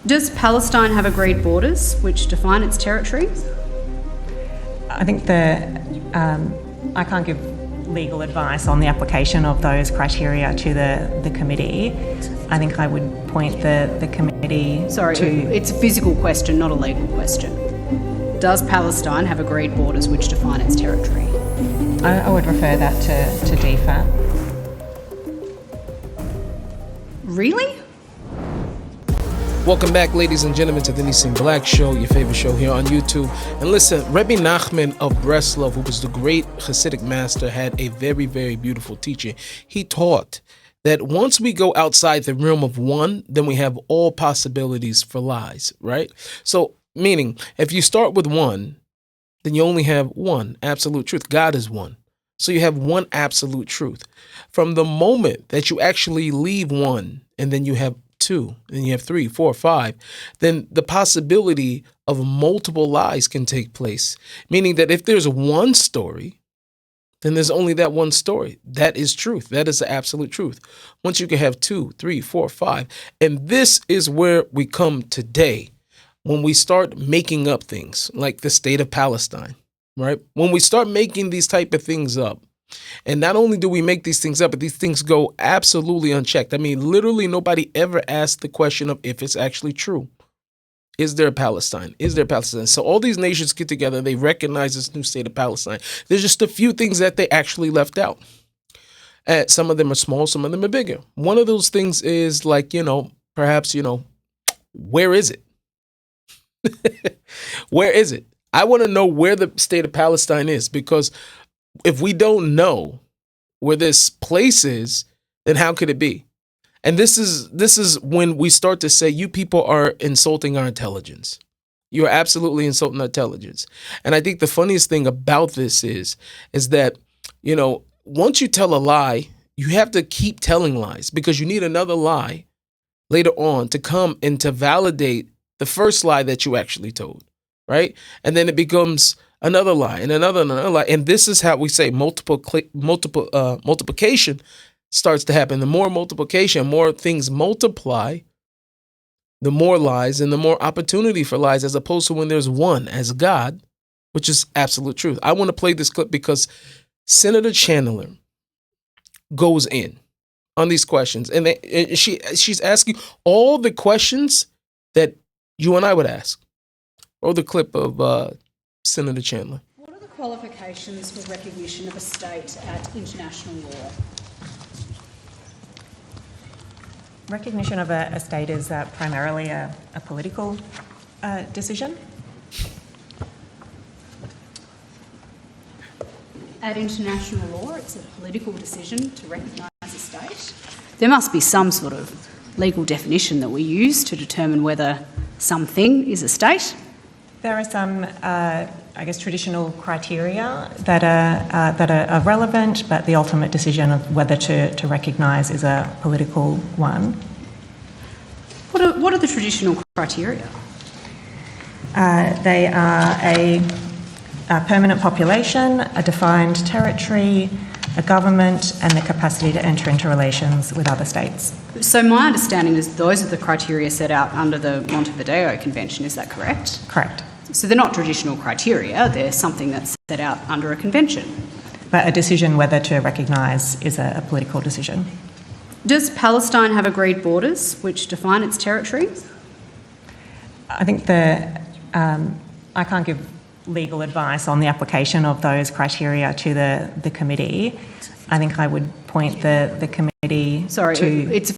Does Palestine have agreed borders which define its territory? I think I can't give legal advice on the application of those criteria to the committee. I think I would point the committee to... It's a physical question, not a legal question. Does Palestine have agreed borders which define its territory? I would refer that to DFAT. Really? Welcome back, ladies and gentlemen, to the Nissim Black Show, your favorite show here on YouTube. And listen, Rebbe Nachman of Breslov, who was the great Hasidic master, had a very, very beautiful teaching. He taught that once we go outside the realm of one, then we have all possibilities for lies, right? So, meaning, if you start with one, then you only have one absolute truth. God is one. So you have one absolute truth. From the moment that you actually leave one, and then you have two, and you have 3, 4, 5, then the possibility of multiple lies can take place. Meaning that if there's one story, then there's only that one story. That is truth. That is the absolute truth. Once you can have 2, 3, 4, 5, and this is where we come today, when we start making up things like the state of Palestine, right? When we start making these type of things up, and not only do we make these things up, but these things go absolutely unchecked. I mean, literally nobody ever asked the question of if it's actually true. Is there a Palestine? Is there a Palestine? So all these nations get together and they recognize this new state of Palestine. There's just a few things that they actually left out. Some of them are small, some of them are bigger. One of those things is like, perhaps, where is it? Where is it? I want to know where the state of Palestine is, because if we don't know where this place is, then how could it be? And this is when we start to say, you people are insulting our intelligence. You are absolutely insulting our intelligence. And I think the funniest thing about this is that, once you tell a lie, you have to keep telling lies, because you need another lie later on to come and to validate the first lie that you actually told, right? And then it becomes another lie and another lie. And this is how we say multiplication starts to happen. The more multiplication, more things multiply, the more lies and the more opportunity for lies, as opposed to when there's one as God, which is absolute truth. I want to play this clip because Senator Chandler goes in on these questions, and she's asking all the questions that you and I would ask. Or the clip of Senator Chandler. What are the qualifications for recognition of a state at international law? Recognition of a state is primarily a political decision. At international law, it's a political decision to recognise a state. There must be some sort of legal definition that we use to determine whether something is a state. There are some, traditional criteria that are relevant, but the ultimate decision of whether to recognise is a political one. What are the traditional criteria? They are a permanent population, a defined territory, a government, and the capacity to enter into relations with other states. So my understanding is those are the criteria set out under the Montevideo Convention, is that correct? Correct. So they're not traditional criteria, they're something that's set out under a convention. But a decision whether to recognise is a political decision. Does Palestine have agreed borders which define its territory? I think I can't give legal advice on the application of those criteria to the committee. I think I would point the committee to...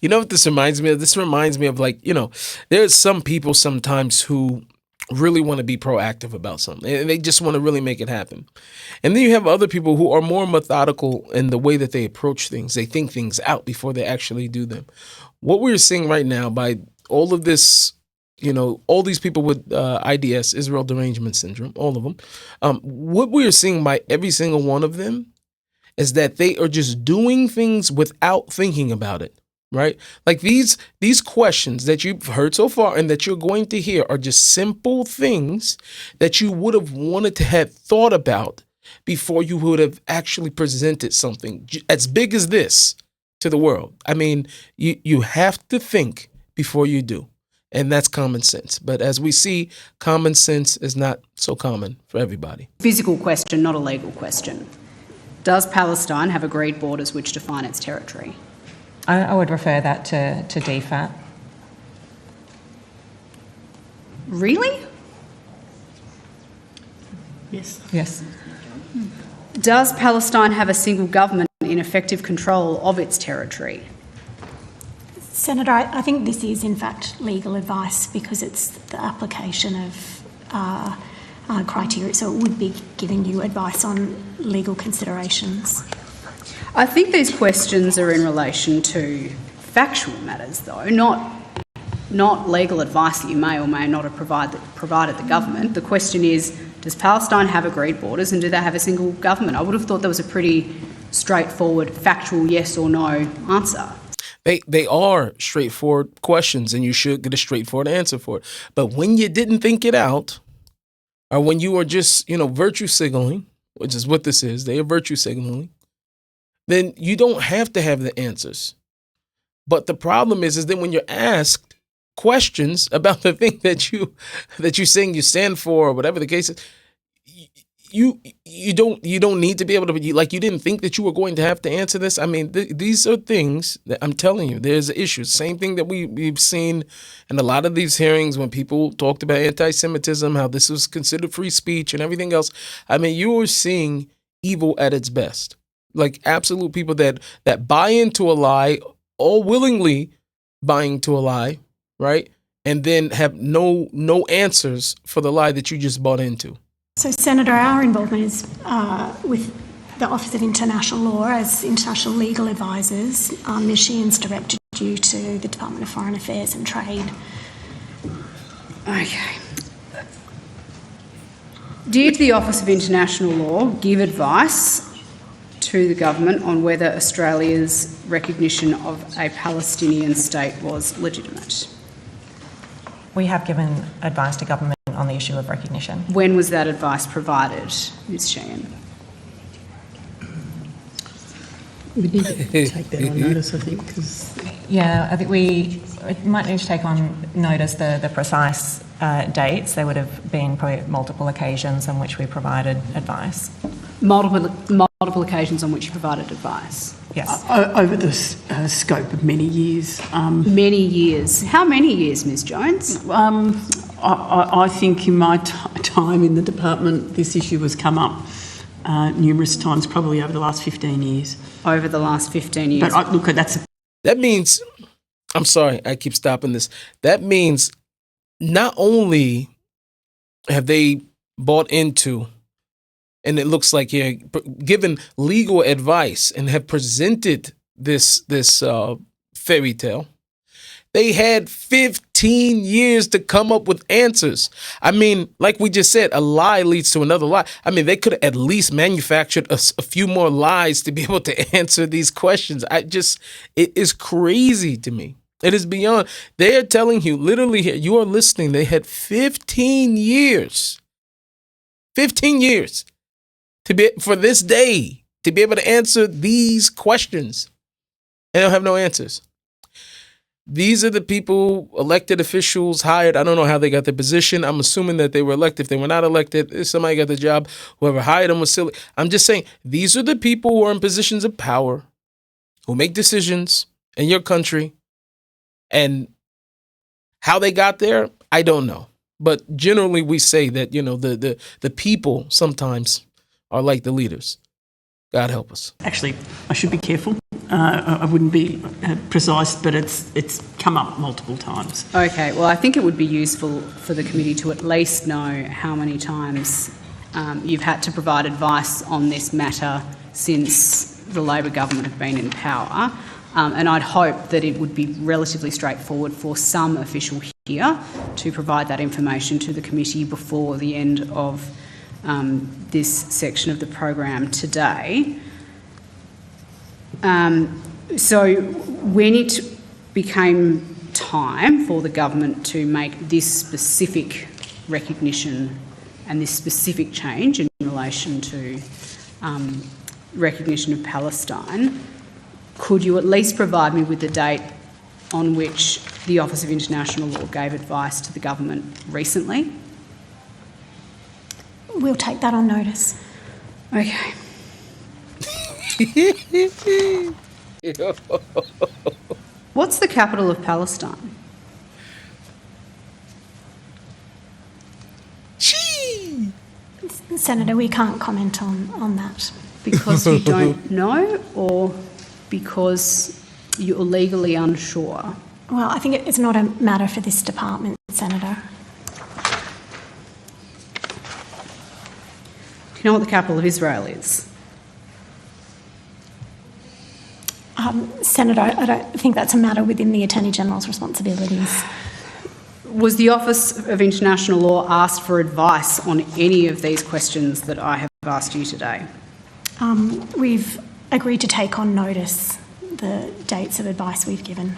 You know what this reminds me of? This reminds me of there's some people sometimes who really want to be proactive about something, and they just want to really make it happen. And then you have other people who are more methodical in the way that they approach things. They think things out before they actually do them. What we're seeing right now by all of this, all these people with IDS, Israel Derangement Syndrome, all of them, what we're seeing by every single one of them is that they are just doing things without thinking about it, right? Like these questions that you've heard so far and that you're going to hear are just simple things that you would have wanted to have thought about before you would have actually presented something as big as this to the world. I mean, you have to think before you do. And that's common sense. But as we see, common sense is not so common for everybody. Physical question, not a legal question. Does Palestine have agreed borders which define its territory? I would refer that to DFAT. Really? Yes. Yes. Does Palestine have a single government in effective control of its territory? Senator, I think this is in fact legal advice because it's the application of criteria, so it would be giving you advice on legal considerations. I think these questions are in relation to factual matters, though, not legal advice that you may or may not have provided the government. The question is, does Palestine have agreed borders and do they have a single government? I would have thought that was a pretty straightforward, factual yes or no answer. They are straightforward questions, and you should get a straightforward answer for it. But when you didn't think it out, or when you are just, virtue signaling, which is what this is, they are virtue signaling, then you don't have to have the answers. But the problem is that when you're asked questions about the thing that you're saying you stand for, or whatever the case is, you don't need to be able to, you didn't think that you were going to have to answer this. I mean, these are things that I'm telling you, there's issues. Same thing that we've seen in a lot of these hearings when people talked about anti-Semitism, how this was considered free speech and everything else. I mean, you are seeing evil at its best. Like absolute people that buy into a lie, all willingly buying into a lie, right? And then have no answers for the lie that you just bought into. So, Senator, our involvement is with the Office of International Law as international legal advisors. Ms. Sheehan's directed you to the Department of Foreign Affairs and Trade. Okay. Did the Office of International Law give advice to the government on whether Australia's recognition of a Palestinian state was legitimate? We have given advice to government on the issue of recognition. When was that advice provided, Ms. Sheehan? We need to take that on notice, I think, because... Yeah, I think we might need to take on notice the precise dates. There would have been probably multiple occasions on which we provided advice. Multiple occasions on which you provided advice? Yes. Over the scope of many years. Many years. How many years, Ms. Jones? I think in my time in the department, this issue has come up numerous times, probably over the last 15 years. Over the last 15 years. But That means, I'm sorry, I keep stopping this. That means not only have they bought into, and it looks like you're given legal advice and have presented this fairy tale, they had 15 years to come up with answers. I mean, like we just said, a lie leads to another lie. I mean, they could have at least manufactured a few more lies to be able to answer these questions. It is crazy to me. It is beyond. They are telling you, literally, you are listening. They had 15 years. 15 years for this day to be able to answer these questions. And they'll have no answers. These are the people, elected officials, hired. I don't know how they got the position. I'm assuming that they were elected. If they were not elected, if somebody got the job, whoever hired them was silly. I'm just saying, these are the people who are in positions of power, who make decisions in your country. And how they got there, I don't know. But generally we say that, the people sometimes are like the leaders. God help us. actually, I should be careful. I wouldn't be precise, but it's come up multiple times. Okay, well, I think it would be useful for the committee to at least know how many times you've had to provide advice on this matter since the Labor government have been in power. And I'd hope that it would be relatively straightforward for some official here to provide that information to the committee before the end of this section of the program today. So when it became time for the government to make this specific recognition and this specific change in relation to recognition of Palestine, could you at least provide me with the date on which the Office of International Law gave advice to the government recently? We'll take that on notice. Okay. What's the capital of Palestine? Senator, we can't comment on that. Because you don't know, or because you're legally unsure? Well, I think it's not a matter for this department, Senator. Do you know what the capital of Israel is? Senator, I don't think that's a matter within the Attorney General's responsibilities. Was the Office of International Law asked for advice on any of these questions that I have asked you today? We've agreed to take on notice the dates of advice we've given.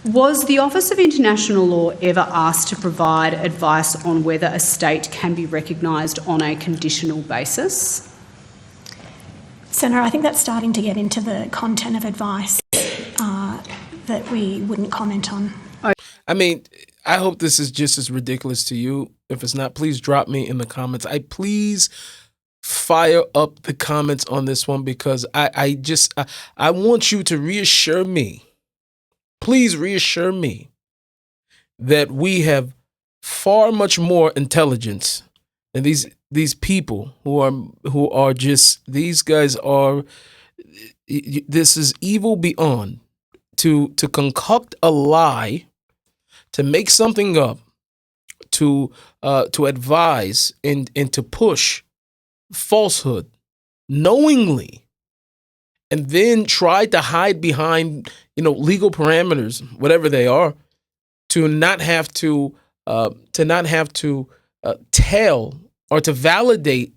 Was the Office of International Law ever asked to provide advice on whether a state can be recognised on a conditional basis? Senator, I think that's starting to get into the content of advice that we wouldn't comment on. I mean, I hope this is just as ridiculous to you. If it's not, please drop me in the comments. Please fire up the comments on this one, because I want you to reassure me. Please reassure me that we have far much more intelligence than these people who are just, these guys are, this is evil beyond. To concoct a lie, to make something up, to advise and to push falsehood knowingly, and then try to hide behind legal parameters, whatever they are, to not have to tell or to validate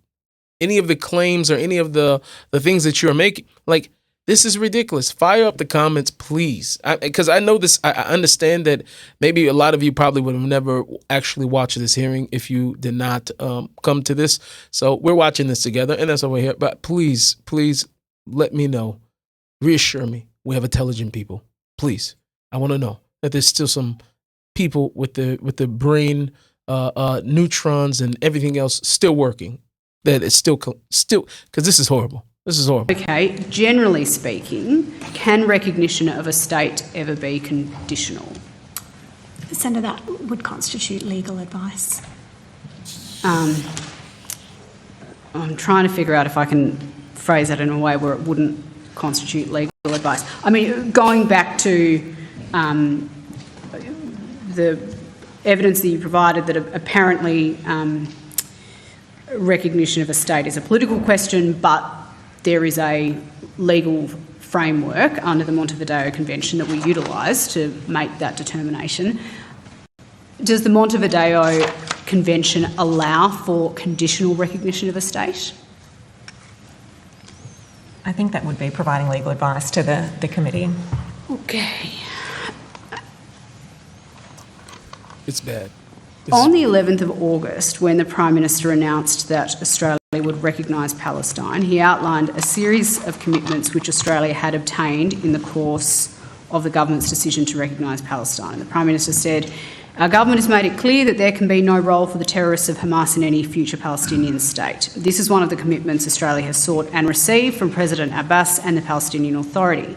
any of the claims or any of the things that you're making. Like, this is ridiculous. Fire up the comments, please. Because I know this, I understand that maybe a lot of you probably would have never actually watched this hearing if you did not come to this. So we're watching this together, and that's why we're here. But please let me know. Reassure me. We have intelligent people. Please. I want to know that there's still some people with the brain, neutrons and everything else still working. That it's still, because this is horrible. This is horrible. Okay, generally speaking, can recognition of a state ever be conditional? Senator, that would constitute legal advice. I'm trying to figure out if I can phrase that in a way where it wouldn't constitute legal advice. I mean, going back to the evidence that you provided that apparently recognition of a state is a political question, but there is a legal framework under the Montevideo Convention that we utilise to make that determination. Does the Montevideo Convention allow for conditional recognition of a state? I think that would be providing legal advice to the committee. Okay. It's bad. On the 11th of August, when the Prime Minister announced that Australia would recognise Palestine, he outlined a series of commitments which Australia had obtained in the course of the government's decision to recognise Palestine. The Prime Minister said, "Our government has made it clear that there can be no role for the terrorists of Hamas in any future Palestinian state. This is one of the commitments Australia has sought and received from President Abbas and the Palestinian Authority.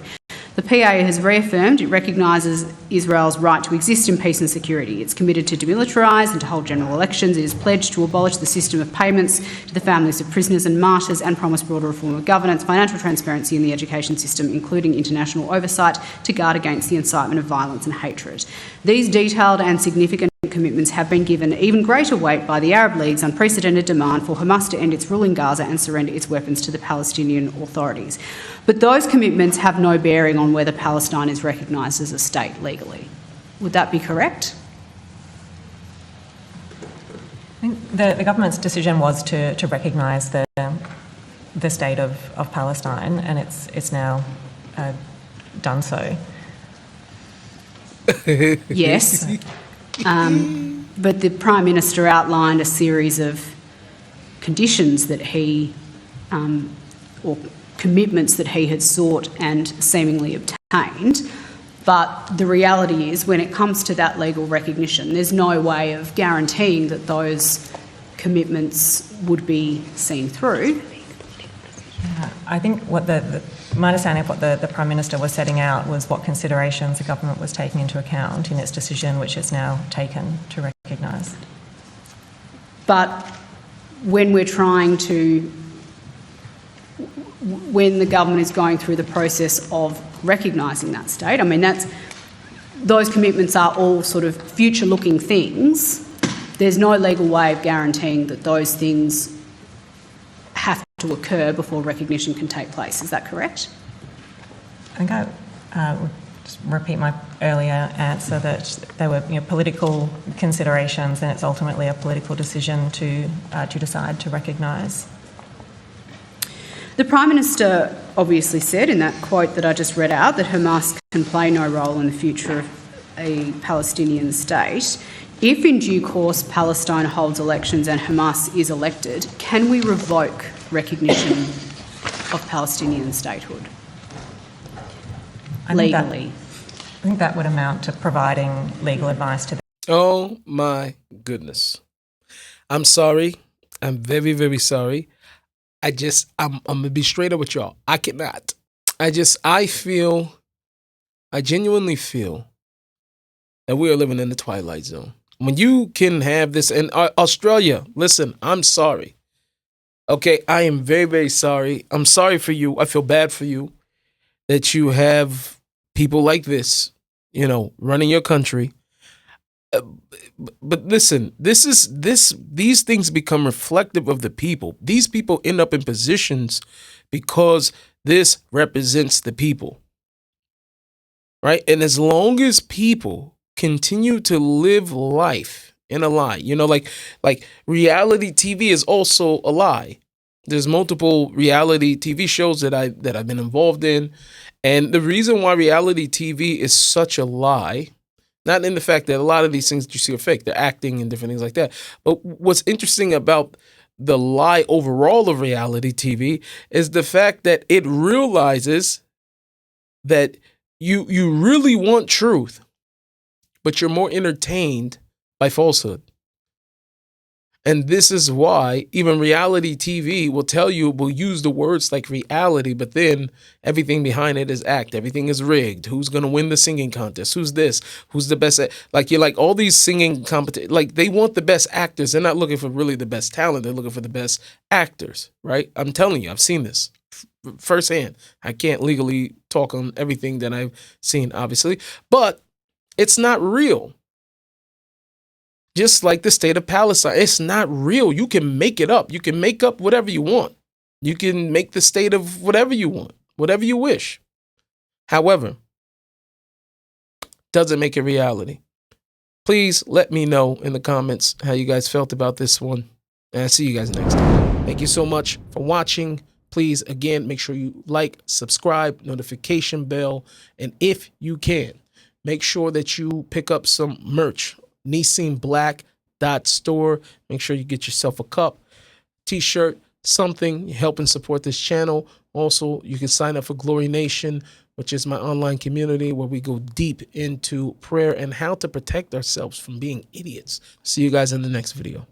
The PA has reaffirmed it recognises Israel's right to exist in peace and security. It's committed to demilitarise and to hold general elections. It is pledged to abolish the system of payments to the families of prisoners and martyrs and promise broader reform of governance, financial transparency in the education system, including international oversight to guard against the incitement of violence and hatred. These detailed and significant commitments have been given even greater weight by the Arab League's unprecedented demand for Hamas to end its rule in Gaza and surrender its weapons to the Palestinian authorities. But those commitments have no bearing on whether Palestine is recognised as a state legally. Would that be correct?" I think the government's decision was to recognise the state of Palestine, and it's now done so. Yes. But the Prime Minister outlined a series of conditions that he, or commitments that he had sought and seemingly obtained. But the reality is, when it comes to that legal recognition, there's no way of guaranteeing that those commitments would be seen through. I think what my understanding of what the Prime Minister was setting out was what considerations the government was taking into account in its decision, which it's now taken to recognise. But when we're trying to, when the government is going through the process of recognising that state, I mean, those commitments are all sort of future-looking things. There's no legal way of guaranteeing that those things have to occur before recognition can take place. Is that correct? I think I would just repeat my earlier answer that there were political considerations, and it's ultimately a political decision to decide to recognise. The Prime Minister obviously said in that quote that I just read out that Hamas can play no role in the future of a Palestinian state. If in due course Palestine holds elections and Hamas is elected, can we revoke recognition of Palestinian statehood legally? I think that would amount to providing legal advice to them. Oh my goodness. I'm sorry. I'm very, very sorry. I'm going to be straight up with y'all. I cannot. I genuinely feel that we are living in the twilight zone. When you can have this, and Australia, listen, I'm sorry. Okay, I am very, very sorry. I'm sorry for you. I feel bad for you that you have people like this, running your country. But listen, these things become reflective of the people. These people end up in positions because this represents the people, right? And as long as people continue to live life in a lie, like reality TV is also a lie. There's multiple reality TV shows that I've been involved in, and the reason why reality TV is such a lie. Not in the fact that a lot of these things that you see are fake, they're acting and different things like that. But what's interesting about the lie overall of reality TV is the fact that it realizes that you really want truth, but you're more entertained by falsehood. And this is why even reality TV will use the words like reality, but then everything behind it is act. Everything is rigged. Who's going to win the singing contest? Who's this? Who's the best? You're like all these singing competitions, like they want the best actors. They're not looking for really the best talent. They're looking for the best actors, right? I'm telling you, I've seen this firsthand. I can't legally talk on everything that I've seen, obviously, but it's not real. Just like the state of Palestine, it's not real. You can make it up. You can make up whatever you want. You can make the state of whatever you want, whatever you wish. However, doesn't make it reality. Please let me know in the comments how you guys felt about this one. And I'll see you guys next time. Thank you so much for watching. Please, again, make sure you like, subscribe, notification bell. And if you can, make sure that you pick up some merch. Nissim Black .store. Make sure you get yourself a cup, t-shirt, something, help and support this channel. Also, you can sign up for Glory Nation, which is my online community where we go deep into prayer and how to protect ourselves from being idiots. See you guys in the next video.